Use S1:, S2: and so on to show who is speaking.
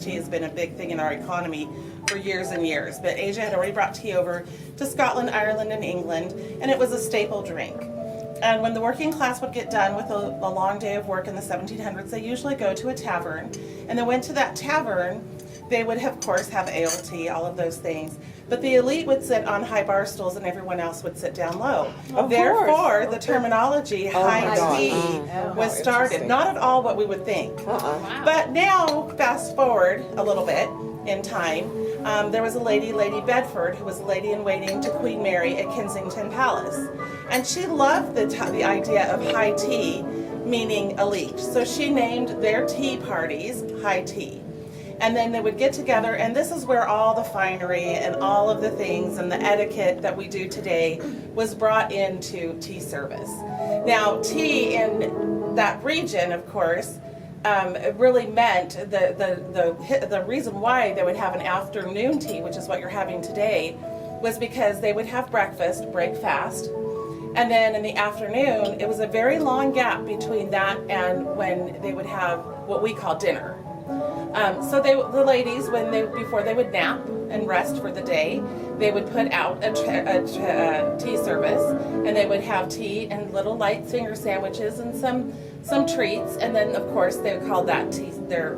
S1: tea has been a big thing in our economy for years and years. But Asia had already brought tea over to Scotland, Ireland, and England, and it was a staple drink. And when the working class would get done with a long day of work in the 1700s, they usually go to a tavern. And they went to that tavern. They would, of course, have ale, tea, all of those things. But the elite would sit on high bar stools and everyone else would sit down low. Therefore, the terminology high tea was started. Not at all what we would think. But now, fast forward a little bit in time, there was a lady, Lady Bedford, who was lady in waiting to Queen Mary at Kensington Palace. And she loved the idea of high tea, meaning elite. So she named their tea parties high tea. And then they would get together, and this is where all the finery and all of the things and the etiquette that we do today was brought into tea service. Now, tea in that region, of course, it really meant the reason why they would have an afternoon tea, which is what you're having today, was because they would have breakfast, break fast, and then in the afternoon, it was a very long gap between that and when they would have what we call dinner. So the ladies, before they would nap and rest for the day, they would put out a tea service, and they would have tea and little light finger sandwiches and some treats, and then of course they would call that tea their